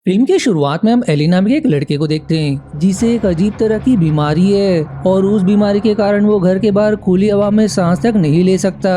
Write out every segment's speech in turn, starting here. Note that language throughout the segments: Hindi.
फिल्म की शुरुआत में हम एली नाम के एक लड़के को देखते हैं जिसे एक अजीब तरह की बीमारी है और उस बीमारी के कारण वो घर के बाहर खुली हवा में सांस तक नहीं ले सकता।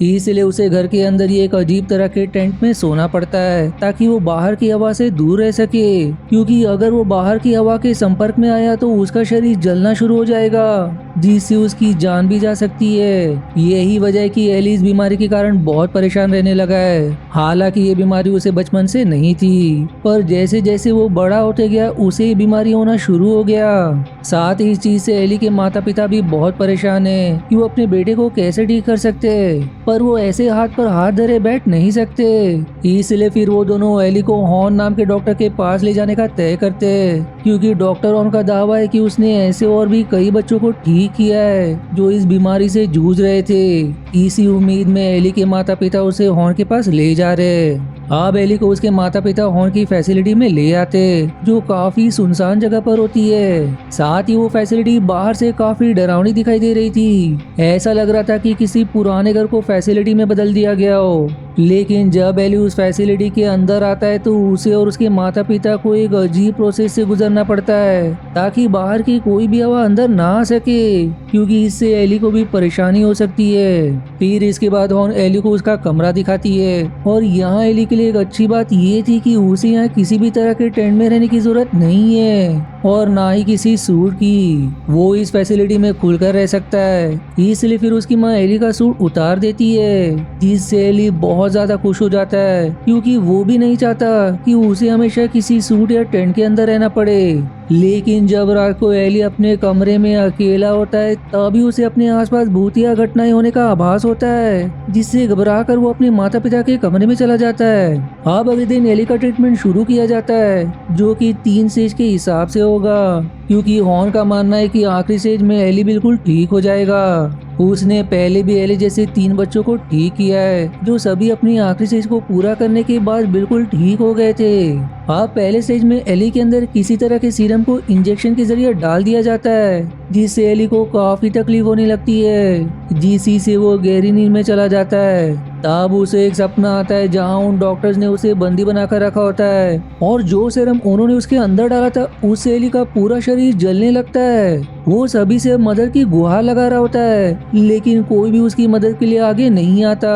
इसलिए उसे घर के अंदर ही एक अजीब तरह के टेंट में सोना पड़ता है ताकि वो बाहर की हवा से दूर रह सके, क्योंकि अगर वो बाहर की हवा के संपर्क में आया तो उसका शरीर जलना शुरू हो जाएगा जिससे उसकी जान भी जा सकती है। यही वजह है कि एली इस बीमारी के कारण बहुत परेशान रहने लगा है। हालांकि ये बीमारी उसे बचपन से नहीं थी, पर जैसे जैसे वो बड़ा होते गया उसे ये बीमारी होना शुरू हो गया। साथ ही इस चीज से एली के माता पिता भी बहुत परेशान है कि वो अपने बेटे को कैसे ठीक कर सकते, पर वो ऐसे हाथ पर हाथ धरे बैठ नहीं सकते। इसलिए फिर वो दोनों एली को हॉर्न नाम के डॉक्टर के पास ले जाने का तय करते, क्योंकि डॉक्टर हॉर्न का दावा है कि उसने ऐसे और भी कई बच्चों को ठीक किया है जो इस बीमारी से जूझ रहे थे। इसी उम्मीद में एली के माता पिता उसे हॉर्न के पास ले जा रहे। अब एली को उसके माता पिता हॉर्न की फैसिलिटी में ले आते जो काफी सुनसान जगह पर होती है। साथ ही वो फैसिलिटी बाहर से काफी डरावनी दिखाई दे रही थी। ऐसा लग रहा था कि किसी पुराने घर को फैसिलिटी में बदल दिया गया हो। लेकिन जब एली उस फैसिलिटी के अंदर आता है तो उसे और उसके माता पिता को एक अजीब प्रोसेस से गुजरना पड़ता है ताकि बाहर की कोई भी हवा अंदर ना आ सके, क्योंकि इससे एली को भी परेशानी हो सकती है। फिर इसके बाद हॉर्न एली को उसका कमरा दिखाती है और यहाँ एली के लिए एक अच्छी बात ये थी कि उसे यहाँ किसी भी तरह के टेंट में रहने की जरूरत नहीं है और ना ही किसी सूट की। वो इस फैसिलिटी में खुलकर रह सकता है। इसलिए फिर उसकी माँ एली का सूट उतार देती है जिससे एली बहुत ज्यादा खुश हो जाता है, क्योंकि वो भी नहीं चाहता कि उसे हमेशा किसी सूट या टेंट के अंदर रहना पड़े। लेकिन जब रात को एली अपने कमरे में अकेला होता है तभी उसे अपने आसपास भूतिया घटनाएं होने का आभास होता है, जिससे घबराकर वो अपने माता पिता के कमरे में चला जाता है। अब अगले दिन एली का ट्रीटमेंट शुरू किया जाता है जो कि 3 स्टेज के हिसाब से होगा, क्योंकि हॉर्न का मानना है कि आखिरी स्टेज में एली बिल्कुल ठीक हो जाएगा। उसने पहले भी एली जैसे 3 बच्चों को ठीक किया है जो सभी अपनी आखिरी स्टेज को पूरा करने के बाद बिल्कुल ठीक हो गए थे। अब पहले स्टेज में एली के अंदर किसी तरह के सीरम को इंजेक्शन के जरिए डाल दिया जाता है जिससे एली को काफी तकलीफ होने लगती है, जिसी से वो गहरी नींद में चला जाता है। तब उसे एक सपना आता है जहां उन डॉक्टर्स ने उसे बंदी बनाकर रखा होता है और जो सीरम उन्होंने उसके अंदर डाला था उससे एली का पूरा शरीर जलने लगता है। वो सभी से मदद की गुहार लगा रहा होता है, लेकिन कोई भी उसकी मदद के लिए आगे नहीं आता।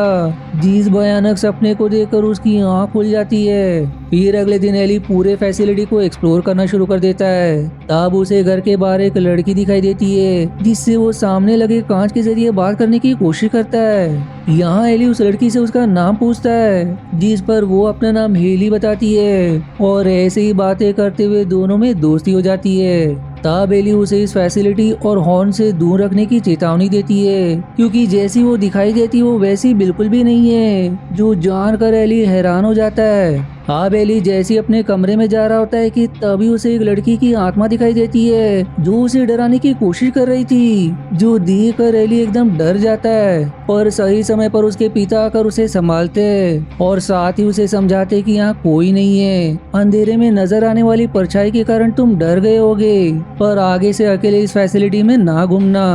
जिस भयानक सपने को देखकर उसकी आंख खुल जाती है। फिर अगले दिन एली पूरे फैसिलिटी को एक्सप्लोर करना शुरू कर देता है। तब उसे घर के बाहर एक लड़की दिखाई देती है जिससे वो सामने लगे कांच के जरिए बात करने की कोशिश करता है। यहाँ एली उस लड़की से उसका नाम पूछता है, जिस पर वो अपना नाम हेली बताती है और ऐसे ही बातें करते हुए दोनों में दोस्ती हो जाती है। तब एली उसे इस फैसिलिटी और हॉर्न से दूर रखने की चेतावनी देती है, क्योंकि जैसी वो दिखाई देती वो वैसी बिल्कुल भी नहीं है, जो जानकर एली हैरान हो जाता है। अब एली जैसे अपने कमरे में जा रहा होता है कि तभी उसे एक लड़की की आत्मा दिखाई देती है जो उसे डराने की कोशिश कर रही थी, जो देखकर एली एकदम डर जाता है। पर सही समय पर उसके पिता आकर उसे संभालते हैं और साथ ही उसे समझाते कि यहाँ कोई नहीं है, अंधेरे में नजर आने वाली परछाई के कारण तुम डर गए होगे, पर आगे से अकेले इस फैसिलिटी में ना घूमना।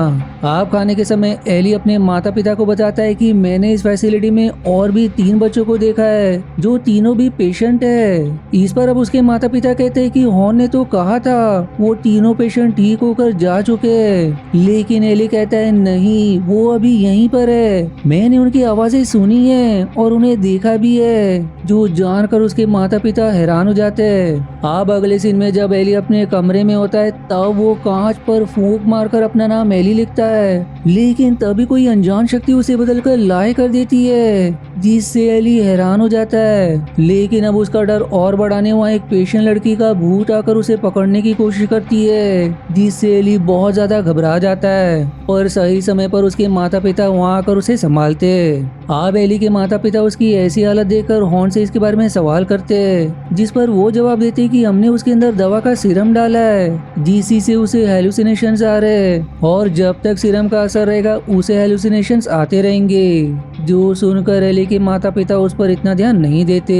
आप खाने के समय एली अपने माता पिता को बताता है कि मैंने इस फैसिलिटी में और भी 3 बच्चों को देखा है जो तीनों भी पेशेंट है। इस पर अब उसके माता पिता कहते हैं कि हॉर्न ने तो कहा था वो तीनों पेशेंट ठीक होकर जा चुके हैं, लेकिन एली कहता है नहीं, वो अभी यहीं पर है, मैंने उनकी आवाजें सुनी है और उन्हें देखा भी है, जो जानकर उसके माता पिता हैरान हो जाते हैं। अब अगले सीन में जब एली अपने कमरे में होता है तब वो कांच पर फूंक मारकर अपना नाम एली लिखता है, लेकिन तभी कोई अनजान शक्ति उसे बदलकर लाए कर देती है, जिससे एली हैरान हो जाता है। लेकिन अब उसका डर और बढ़ाने वहाँ एक पेशेंट लड़की का भूत आकर उसे पकड़ने की कोशिश करती है, जिससे एली बहुत ज्यादा घबरा जाता है। और सही समय पर उसके माता पिता वहाँ आकर उसे संभालते हैं। अब एली के माता पिता उसकी ऐसी हालत देखकर हॉर्न से इसके बारे में सवाल करते हैं, जिस पर वो जवाब देते कि हमने उसके अंदर दवा का सीरम डाला है जिसी से उसे हेलुसिनेशंस आ रहे हैं और जब तक सीरम का असर रहेगा उसे हेलुसिनेशंस आते रहेंगे। जो सुनकर एली के माता पिता उस पर इतना ध्यान नहीं देते।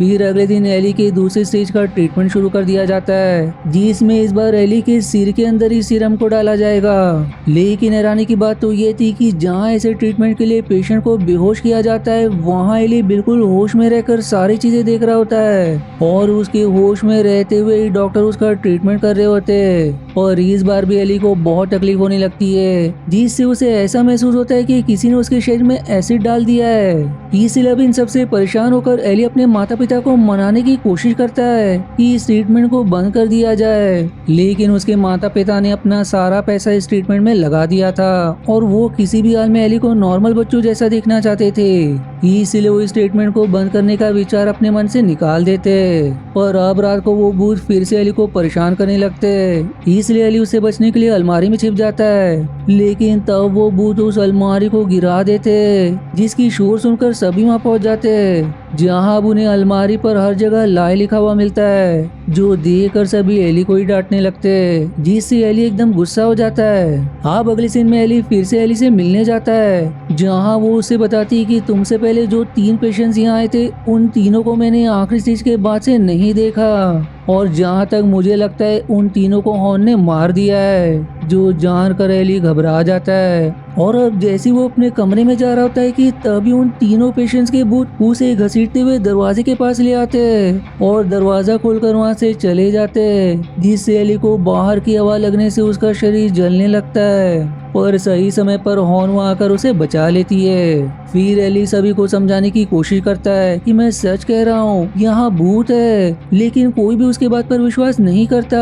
फिर अगले दिन एली के दूसरे स्टेज का ट्रीटमेंट शुरू कर दिया जाता है, जिसमें इस बार एली के सिर के अंदर ही सीरम को डाला जाएगा। लेकिन हैरानी की बात तो ये थी कि जहाँ ऐसे ट्रीटमेंट के लिए पेशेंट को बेहोश किया जाता है, वहाँ एली बिल्कुल होश में रहकर सारी चीजें देख रहा होता है और उसके होश में रहते हुए ही डॉक्टर उसका ट्रीटमेंट कर रहे होते हैं। और इस बार भी एली को बहुत तकलीफ होने लगती है, जिससे उसे ऐसा महसूस होता है कि किसी ने उसके शरीर में एसिड डाल दिया है। इसलिए अब इन सबसे परेशान होकर एली अपने माता पिता को मनाने की कोशिश करता है कि इस ट्रीटमेंट को बंद कर दिया जाए, लेकिन उसके माता पिता ने अपना सारा पैसा इस ट्रीटमेंट में लगा दिया था और वो किसी भी हाल में एली को नॉर्मल बच्चों जैसा देखना चाहते थे। इसलिए वो इस ट्रीटमेंट को बंद करने का विचार अपने मन से निकाल देते। पर अब रात को वो भूत फिर से एली को परेशान करने लगते, इसलिए एली उससे बचने के लिए अलमारी में छिप जाता है। लेकिन तब वो भूत उस अलमारी को गिरा देते, जिसकी शोर सुनकर सभी वहाँ पहुँच जाते, जहाँ अब उन्हें अलमारी पर हर जगह लाई लिखा हुआ मिलता है, जो देखकर सभी एली को ही डांटने लगते, जिससे एली एकदम गुस्सा हो जाता है। अब अगले सीन में एली फिर से एली से मिलने जाता है, जहाँ वो उससे बताती है कि तुमसे पहले जो 3 पेशेंट्स यहाँ आए थे, उन तीनों को मैंने आखिरी स्टेज के बाद से नहीं देखा और जहाँ तक मुझे लगता है उन तीनों को हॉर्न ने मार दिया है। जो जानकर एली घबरा जाता है और अब जैसे वो अपने कमरे में जा रहा होता है कि तभी उन तीनों पेशेंट्स के भूत उसे घसीटते हुए दरवाजे के पास ले आते और दरवाजा खोलकर वहाँ से चले जाते, जिससे एली को बाहर की हवा लगने से उसका शरीर जलने लगता है। पर सही समय पर हॉर्न आकर उसे बचा लेती है। फिर एली सभी को समझाने की कोशिश करता है कि मैं सच कह रहा हूँ, यहाँ भूत है, लेकिन कोई भी उसके बात पर विश्वास नहीं करता।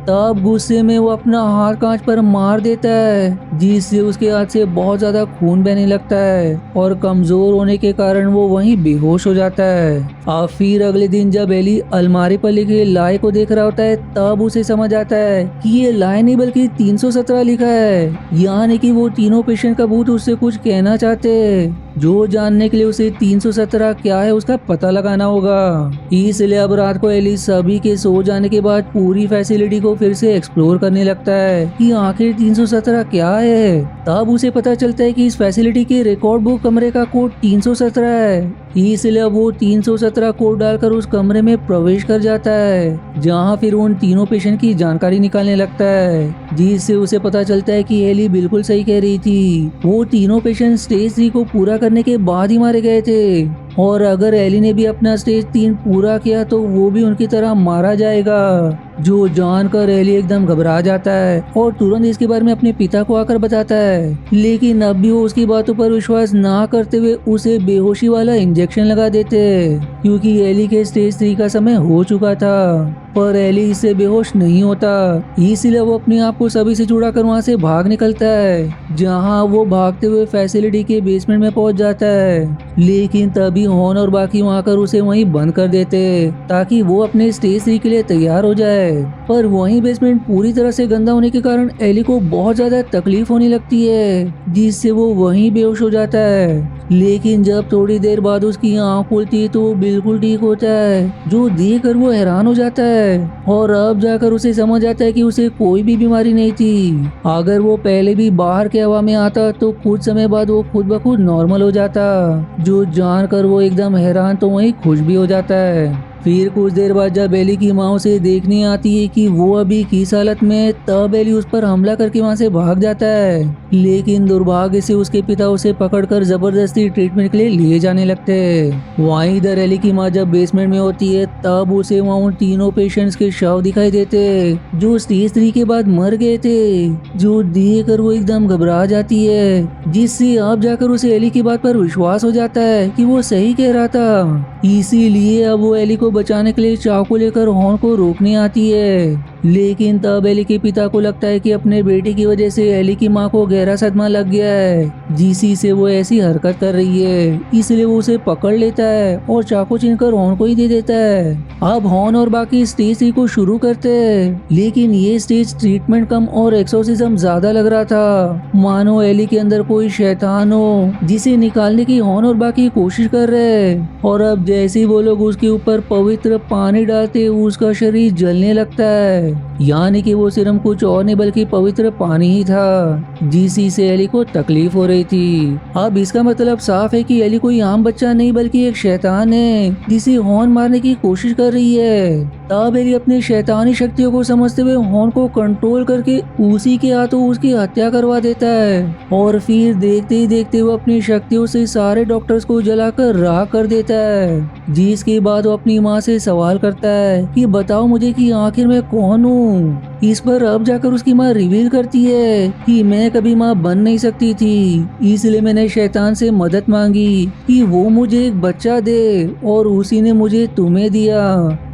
तब गुस्से में वो अपना हाथ कांच पर मार देता है, जिससे उसके हाथ से बहुत ज्यादा खून बहने लगता है और कमजोर होने के कारण वो वहीं बेहोश हो जाता है। अब फिर अगले दिन जब एली अलमारी पर लिखे लाई को देख रहा होता है, तब उसे समझ आता है कि ये लाई नहीं बल्कि 317 लिखा है, यानी कि वो तीनों पेशेंट का भूत उससे कुछ कहना चाहते, जो जानने के लिए उसे 317 क्या है उसका पता लगाना होगा। इसलिए अब रात को एली सभी के सो जाने के बाद पूरी फैसिलिटी को फिर से एक्सप्लोर करने लगता है कि आखिर 317 क्या है। तब उसे पता चलता है कि इस फैसिलिटी के रिकॉर्ड बुक कमरे का कोड 317 है। इसलिए अब वो 317 कोड डालकर उस कमरे में प्रवेश कर जाता है, जहाँ फिर उन तीनों पेशेंट की जानकारी निकालने लगता है, जिससे उसे पता चलता है कि एली बिल्कुल सही कह रही थी। वो तीनों पेशेंट स्टेज 3 को पूरा करने के बाद ही मारे गए थे और अगर एली ने भी अपना स्टेज 3 पूरा किया तो वो भी उनकी तरह मारा जाएगा। जो जानकर एली एकदम घबरा जाता है और तुरंत इसके बारे में अपने पिता को आकर बताता है, लेकिन अब भी वो उसकी बातों पर विश्वास ना करते हुए उसे बेहोशी वाला इंजेक्शन लगा देते, क्योंकि एली के स्टेज 3 का समय हो चुका था। पर एली इससे बेहोश नहीं होता, इसीलिए वो अपने आप को सभी से छुड़ाकर वहाँ से भाग निकलता है, जहाँ वो भागते हुए फैसिलिटी के बेसमेंट में पहुँच जाता है। लेकिन तभी हॉर्न और बाकी वहाँ कर उसे वहीं बंद कर देते ताकि वो अपने स्टेज 3 के लिए तैयार हो जाए। पर वहीं बेसमेंट पूरी तरह से गंदा होने के कारण एली को बहुत ज्यादा तकलीफ होने लगती है, जिससे वो वहीं बेहोश हो जाता है। लेकिन जब थोड़ी देर बाद उसकी आँख खुलती है तो वो बिल्कुल ठीक होता है, जो देखकर वो हैरान हो जाता है और अब जाकर उसे समझ आता है कि उसे कोई भी बीमारी नहीं थी। अगर वो पहले भी बाहर के हवा में आता तो कुछ समय बाद वो खुद ब खुद नॉर्मल हो जाता, जो जानकर वो एकदम हैरान तो वहीं खुश भी हो जाता है। फिर कुछ देर बाद जब एली की माँ उसे देखने आती है कि वो अभी किस हालत में, तब एली उस पर हमला करके वहाँ से भाग जाता है। लेकिन दुर्भाग्य से उसके पिता उसे पकड़कर जबरदस्ती ट्रीटमेंट के लिए लिए जाने लगते हैं। वहीं इधर एली की माँ जब बेसमेंट में होती है, तब उसे वहाँ उन तीनों पेशेंट्स के शव दिखाई देते जो स्टेज 3 के बाद मर गए थे, जो देखकर वो एकदम घबरा जाती है, जिससे अब जाकर उसे एली की बात पर विश्वास हो जाता है कि वो सही कह रहा था। इसीलिए अब वो एली को बचाने के लिए चाकू लेकर हॉर्न को रोकने आती है। लेकिन तब एली के पिता को लगता है कि अपने बेटे की वजह से एली की माँ को गहरा सदमा लग गया है, जिसी से वो ऐसी हरकत कर रही है। इसलिए वो उसे पकड़ लेता है और चाकू छीनकर हॉर्न को ही दे देता है। अब हॉर्न और बाकी स्टेज 3 को शुरू करते हैं, लेकिन ये स्टेज ट्रीटमेंट कम और एक्सोर्सिज्म ज्यादा लग रहा था, मानो एली के अंदर कोई शैतान हो जिसे निकालने की हॉर्न और बाकी कोशिश कर रहे हैं। और अब जैसे ही वो लोग उसके ऊपर पवित्र पानी डालते उसका शरीर जलने लगता है। यानी कि वो सिर्फ कुछ और नहीं बल्कि पवित्र पानी ही था जिसी से एली को तकलीफ हो रही थी। अब इसका मतलब साफ है कि एली कोई आम बच्चा नहीं बल्कि एक शैतान है जिसे हॉर्न मारने की कोशिश कर रही है। तब एली अपनी शैतानी शक्तियों को समझते हुए हॉर्न को कंट्रोल करके उसी के हाथों उसकी हत्या करवा देता है और फिर देखते ही देखते वो अपनी शक्तियों से सारे डॉक्टर्स को जलाकर राख कर देता है। जिसके बाद वो अपनी माँ से सवाल करता है कि बताओ मुझे कि आखिर मैं कौन हूँ। इस पर अब जाकर उसकी माँ रिवील करती है कि मैं कभी माँ बन नहीं सकती थी, इसलिए मैंने शैतान से मदद मांगी कि वो मुझे एक बच्चा दे और उसी ने मुझे तुम्हें दिया।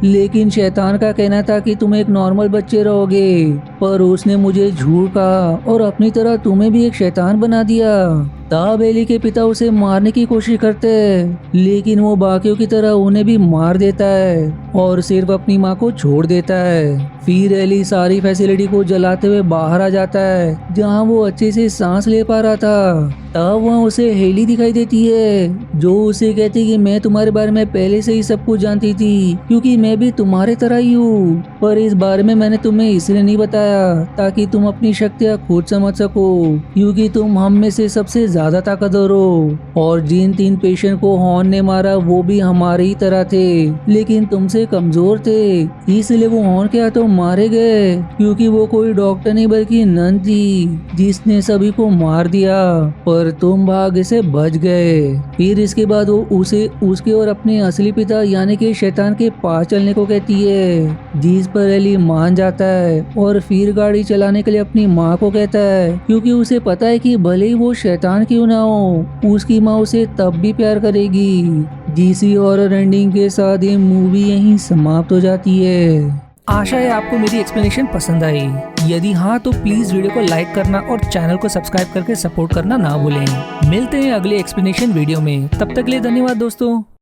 लेकिन शैतान का कहना था कि तुम एक नॉर्मल बच्चे रहोगे, पर उसने मुझे झूठ कहा और अपनी तरह तुम्हें भी एक शैतान बना दिया। तब एली के पिता उसे मारने की कोशिश करते हैं, लेकिन वो बाकियों की तरह उन्हें भी मार देता है और सिर्फ अपनी माँ को छोड़ देता है। फिर एली सारी फैसिलिटी को जलाते हुए बाहर आ जाता है जहाँ वो अच्छे से सांस ले पा रहा था। तब वहाँ उसे हेली दिखाई देती है जो उसे कहती है कि मैं तुम्हारे बारे में पहले से ही सब कुछ जानती थी क्योंकि मैं भी तुम्हारे तरह ही हूँ, पर इस बारे में मैंने तुम्हें इसलिए नहीं बताया ताकि तुम अपनी शक्तियाँ खुद समझ सको, क्योंकि तुम हम में से सबसे ज्यादा ताकतवर हो और जिन 3 पेशेंट को हॉर्न ने मारा वो भी हमारे ही तरह थे लेकिन तुमसे कमजोर थे, इसलिए वो हॉर्न के हाथों मारे गए क्योंकि वो कोई डॉक्टर नहीं बल्कि नन थी जिसने सभी को मार दिया, पर तुम भाग्य से बच गए। फिर इसके बाद वो उसे उसके और अपने असली पिता यानी कि शैतान के पास चलने को कहती है, जिस पर एली मान जाता है और फिर गाड़ी चलाने के लिए अपनी माँ को कहता है क्योंकि उसे पता है कि भले ही वो शैतान क्यों ना हो उसकी माँ उसे तब भी प्यार करेगी। जिसी हॉरर एंडिंग के साथ ये मूवी यहीं समाप्त हो जाती है। आशा है आपको मेरी एक्सप्लेनेशन पसंद आई। यदि हाँ तो प्लीज वीडियो को लाइक करना और चैनल को सब्सक्राइब करके सपोर्ट करना ना भूलें। मिलते हैं अगले एक्सप्लेनेशन वीडियो में, तब तक के लिए धन्यवाद दोस्तों।